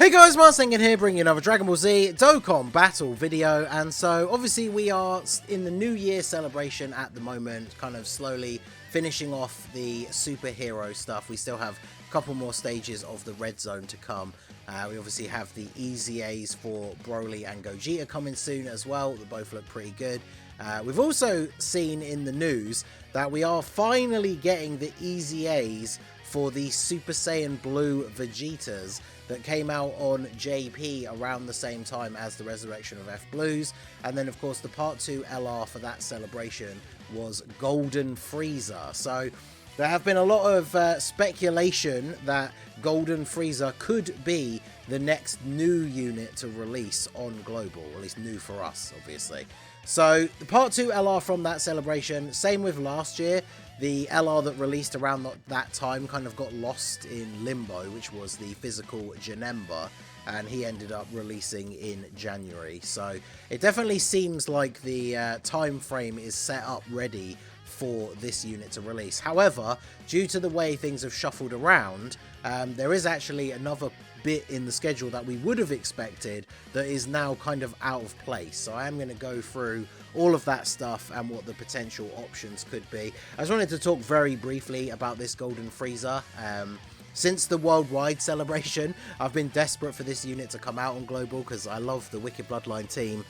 Hey guys, Marsingan here, bringing you another Dragon Ball Z Dokkan battle video. And so obviously we are in the New Year celebration at the moment, kind of slowly finishing off the superhero stuff. We still have a couple more stages of the red zone to come. We obviously have the EZAs for Broly and Gogeta coming soon as well. They both look pretty good. We've also seen in the news that we are finally getting the EZAs for the Super Saiyan Blue Vegetas that came out on JP around the same time as the Resurrection of F Blues. And then of course the Part 2 LR for that celebration was Golden Frieza. So there have been a lot of speculation that Golden Frieza could be the next new unit to release on Global, or at least new for us, obviously. So the Part 2 LR from that celebration, same with last year. The LR that released around that time kind of got lost in limbo, which was the physical Janemba, and he ended up releasing in January. So it definitely seems like the time frame is set up ready for this unit to release. However, due to the way things have shuffled around, there is actually another bit in the schedule that we would have expected that is now kind of out of place. So I am going to go through all of that stuff and what the potential options could be. I just wanted to talk very briefly about this Golden Frieza. Since the worldwide celebration, I've been desperate for this unit to come out on Global because I love the Wicked Bloodline team.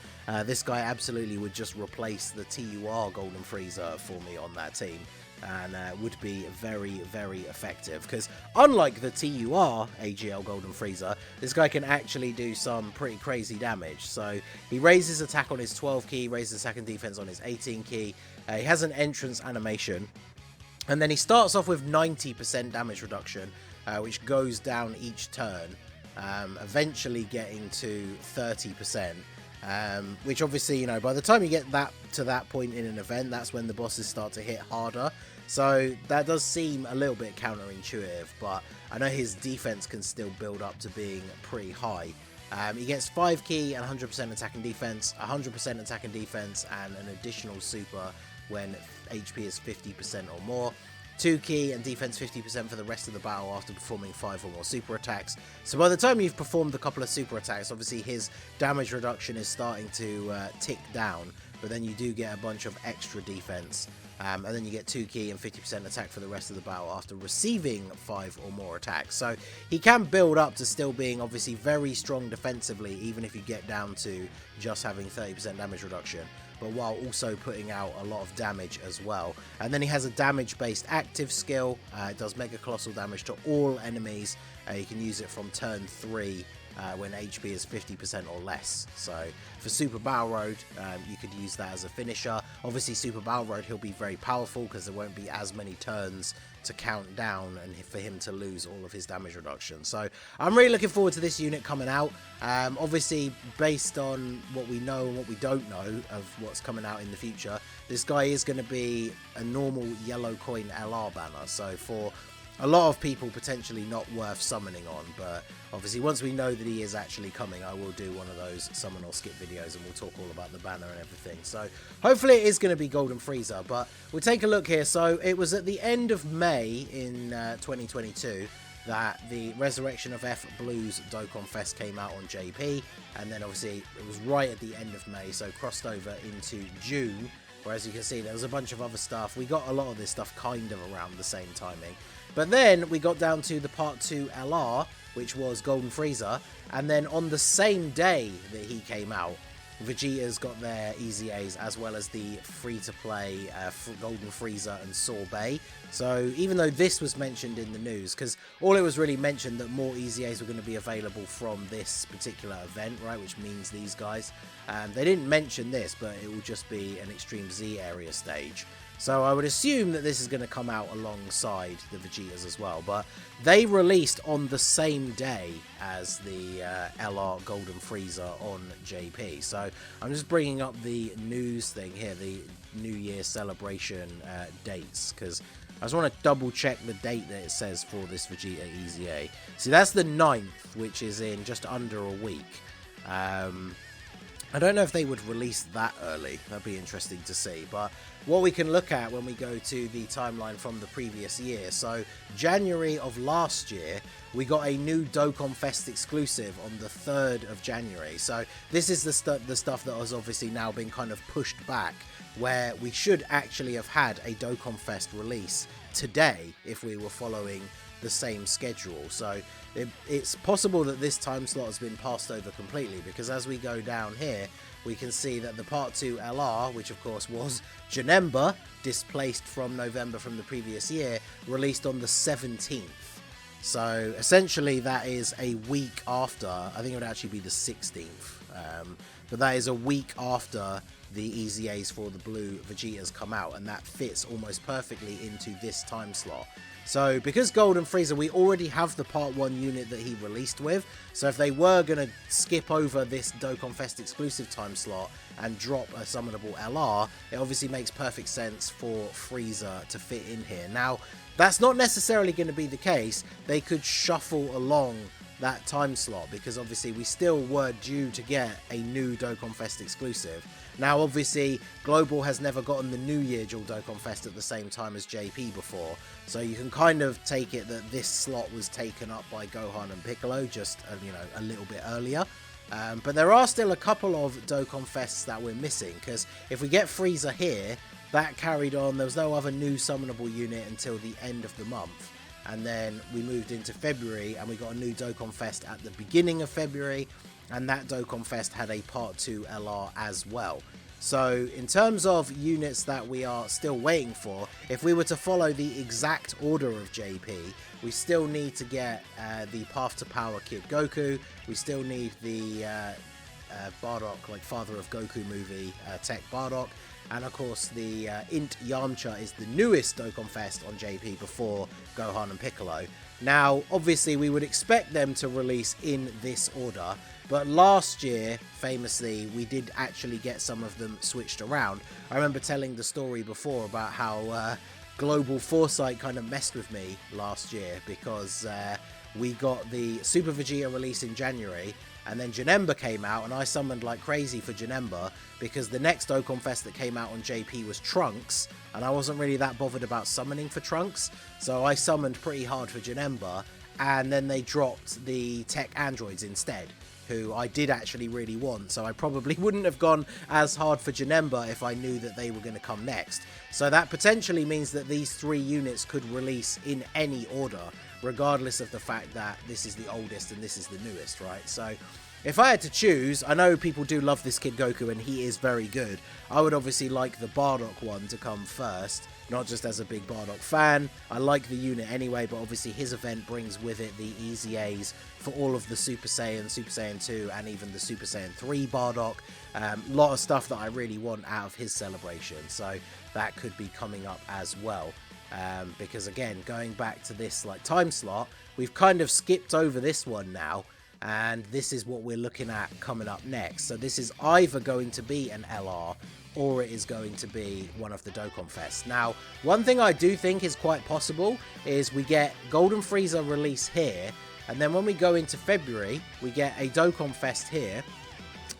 This guy absolutely would just replace the TUR Golden Frieza for me on that team, and would be very, very effective because unlike the TUR AGL Golden Frieza, this guy can actually do some pretty crazy damage. So he raises attack on his 12 key, raises attack and defense on his 18 key. He has an entrance animation, and then he starts off with 90% damage reduction, which goes down each turn, eventually getting to 30%. Which obviously, you know, by the time you get that to that point in an event, that's when the bosses start to hit harder. So that does seem a little bit counterintuitive, but I know his defense can still build up to being pretty high. He gets 5 key and 100% attack and defense, 100% attack and defense, and an additional super when HP is 50% or more. 2 key and defense 50% for the rest of the battle after performing 5 or more super attacks. So by the time you've performed a couple of super attacks, obviously his damage reduction is starting to tick down, but then you do get a bunch of extra defense, and then you get 2 key and 50% attack for the rest of the battle after receiving 5 or more attacks. So he can build up to still being obviously very strong defensively, even if you get down to just having 30% damage reduction, but while also putting out a lot of damage as well. And then he has a damage-based active skill. It does mega colossal damage to all enemies. You can use it from turn 3 when HP is 50% or less. So for Super Battle Road, you could use that as a finisher. Obviously Super Battle Road, he'll be very powerful because there won't be as many turns to count down and for him to lose all of his damage reduction. So I'm really looking forward to this unit coming out. Obviously based on what we know and what we don't know of what's coming out in the future, this guy is going to be a normal yellow coin LR banner. So for a lot of people, potentially not worth summoning on, but obviously once we know that he is actually coming, I will do one of those summon or skip videos and we'll talk all about the banner and everything. So hopefully it is going to be Golden Frieza, but we'll take a look here. So it was at the end of May in 2022 that the Resurrection of F Blues Dokkan Fest came out on JP, and then obviously it was right at the end of May, so crossed over into June, where as you can see there was a bunch of other stuff. We got a lot of this stuff kind of around the same timing. But then we got down to the Part 2 LR, which was Golden Frieza, and then on the same day that he came out, Vegeta's got their EZAs as well as the free-to-play Golden Frieza and Sorbet. So even though this was mentioned in the news, because all it was really mentioned that more EZAs were going to be available from this particular event, right, which means these guys. They didn't mention this, but it will just be an Extreme Z area stage. So I would assume that this is going to come out alongside the Vegetas as well. But they released on the same day as the LR Golden Frieza on JP. So I'm just bringing up the news thing here, the New Year celebration dates, because I just want to double check the date that it says for this Vegeta EZA. See, that's the 9th, which is in just under a week. I don't know if they would release that early. That'd be interesting to see. But what we can look at when we go to the timeline from the previous year. So January of last year, we got a new Dokkan Fest exclusive on the 3rd of January. So this is the stuff that has obviously now been kind of pushed back, where we should actually have had a Dokkan Fest release today if we were following the same schedule. So it's possible that this time slot has been passed over completely, because as we go down here we can see that the Part 2 LR, which of course was Janemba, displaced from November from the previous year, released on the 17th. So essentially that is a week after, I think it would actually be the 16th, but that is a week after the EZAs for the blue Vegetas come out, and that fits almost perfectly into this time slot. So because Golden Frieza, we already have the Part 1 unit that he released with, so if they were going to skip over this Dokkan Fest exclusive time slot and drop a summonable LR, it obviously makes perfect sense for Frieza to fit in here. Now, that's not necessarily going to be the case. They could shuffle along that time slot, because obviously we still were due to get a new Dokkan Fest exclusive. Now obviously Global has never gotten the New Year Dual Dokkan Fest at the same time as JP before, so you can kind of take it that this slot was taken up by Gohan and Piccolo just a little bit earlier. But there are still a couple of Dokkan Fests that we're missing, because if we get Frieza here, that carried on. There was no other new summonable unit until the end of the month. And then we moved into February and we got a new Dokkan Fest at the beginning of February, and that Dokkan Fest had a Part 2 LR as well. So in terms of units that we are still waiting for, if we were to follow the exact order of JP, we still need to get the Path to Power Kid Goku, we still need the Bardock, like Father of Goku movie, Tech Bardock, and of course the Int Yamcha is the newest Dokkan Fest on JP before Gohan and Piccolo. Now obviously we would expect them to release in this order, but last year famously we did actually get some of them switched around. I remember telling the story before about how Global Foresight kind of messed with me last year, because we got the Super Vegeta release in January, and then Janemba came out, and I summoned like crazy for Janemba, because the next Dokkan Fest that came out on JP was Trunks, and I wasn't really that bothered about summoning for Trunks, so I summoned pretty hard for Janemba, and then they dropped the Tech Androids instead, who I did actually really want, so I probably wouldn't have gone as hard for Janemba if I knew that they were going to come next. So that potentially means that these three units could release in any order, regardless of the fact that this is the oldest and this is the newest, right? So if I had to choose, I know people do love this Kid Goku and he is very good. I would obviously like the Bardock one to come first, not just as a big Bardock fan. I like the unit anyway, but obviously his event brings with it the EZAs for all of the Super Saiyan, Super Saiyan 2, and even the Super Saiyan 3 Bardock. Lot of stuff that I really want out of his celebration, so that could be coming up as well. Because again, going back to this like time slot, we've kind of skipped over this one now, and this is what we're looking at coming up next. So this is either going to be an LR or it is going to be one of the Dokkan Fests. Now, one thing I do think is quite possible is we get Golden Frieza release here, and then when we go into February, we get a Dokkan Fest here,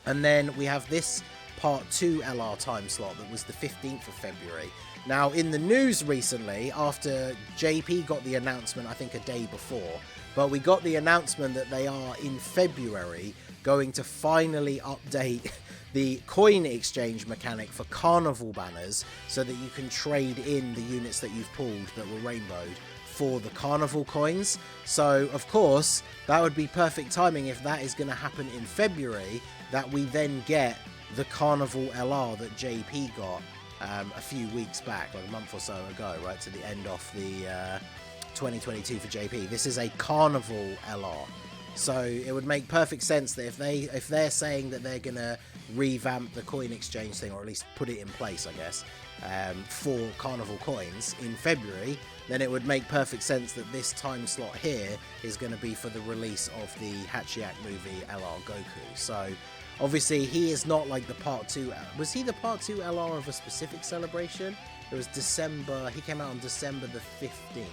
and then we have this Part 2 LR time slot that was the 15th of February. Now, in the news recently, after JP got the announcement, I think a day before, but we got the announcement that they are in February going to finally update the coin exchange mechanic for Carnival banners, so that you can trade in the units that you've pulled that were rainbowed for the Carnival coins. So, of course, that would be perfect timing if that is going to happen in February, that we then get the Carnival LR that JP got a few weeks back, like a month or so ago, right, to the end of the 2022 for JP. This is a Carnival LR, so it would make perfect sense that if they're saying that they're gonna revamp the coin exchange thing, or at least put it in place, I guess, for Carnival coins in February, then it would make perfect sense that this time slot here is going to be for the release of the Hachiak movie LR Goku. So obviously he is not like the Part 2. Was he the Part 2 LR of a specific celebration? It was December. He came out on December the 15th.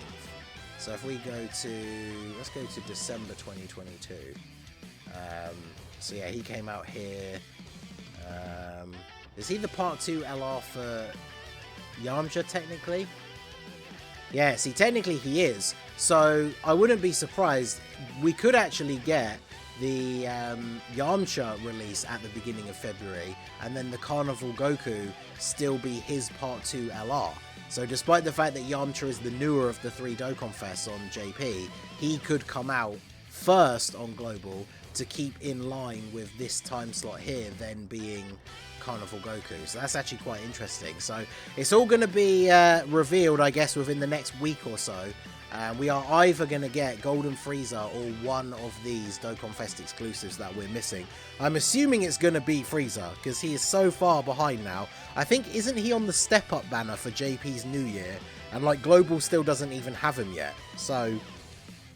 So if we go to, let's go to December 2022. So yeah, he came out here Is he the Part 2 LR for Yamcha, technically? Yeah, see, technically he is. So I wouldn't be surprised. We could actually get the Yamcha release at the beginning of February, and then the Carnival Goku still be his Part 2 LR. So despite the fact that Yamcha is the newer of the 3 Dokkan Fests on JP, he could come out first on Global to keep in line with this time slot here, then being Carnival Goku. So that's actually quite interesting. So it's all going to be revealed, I guess, within the next week or so. We are either going to get Golden Frieza or one of these Dokkan Fest exclusives that we're missing. I'm assuming it's going to be Frieza, because he is so far behind now. I think, isn't he on the Step Up banner for JP's New Year? And like Global still doesn't even have him yet. So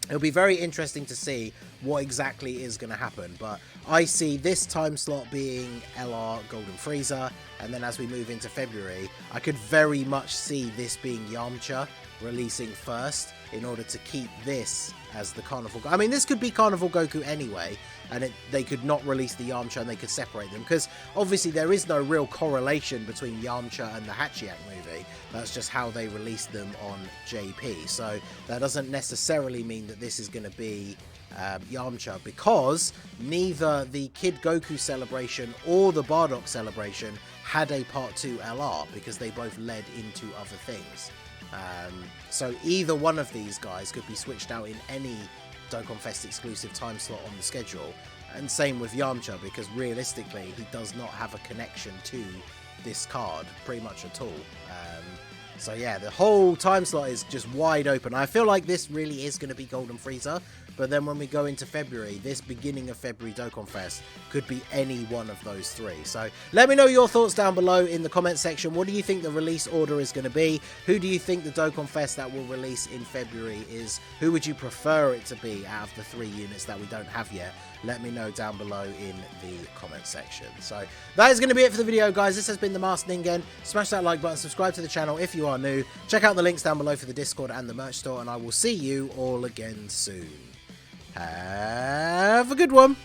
it'll be very interesting to see what exactly is going to happen. But I see this time slot being LR Golden Frieza. And then as we move into February, I could very much see this being Yamcha releasing first in order to keep this as the Carnival. I mean, this could be Carnival Goku anyway, and they could not release the Yamcha and they could separate them, because obviously there is no real correlation between Yamcha and the Hachiyak movie. That's just how they released them on JP. So that doesn't necessarily mean that this is going to be Yamcha, because neither the Kid Goku celebration or the Bardock celebration had a Part 2 LR, because they both led into other things. So either one of these guys could be switched out in any Dokkan Fest exclusive time slot on the schedule, and same with Yamcha, because realistically he does not have a connection to this card pretty much at all. So yeah, the whole time slot is just wide open. I feel like this really is going to be Golden Frieza, but then when we go into February, this beginning of February Dokkan Fest could be any one of those 3. So let me know your thoughts down below in the comment section. What do you think the release order is going to be? Who do you think the Dokkan Fest that will release in February is? Who would you prefer it to be out of the 3 units that we don't have yet? Let me know down below in the comment section. So that is going to be it for the video, guys. This has been the Masked Ningen. Smash that like button, subscribe to the channel if you are new. Check out the links down below for the Discord and the merch store, and I will see you all again soon. Have a good one.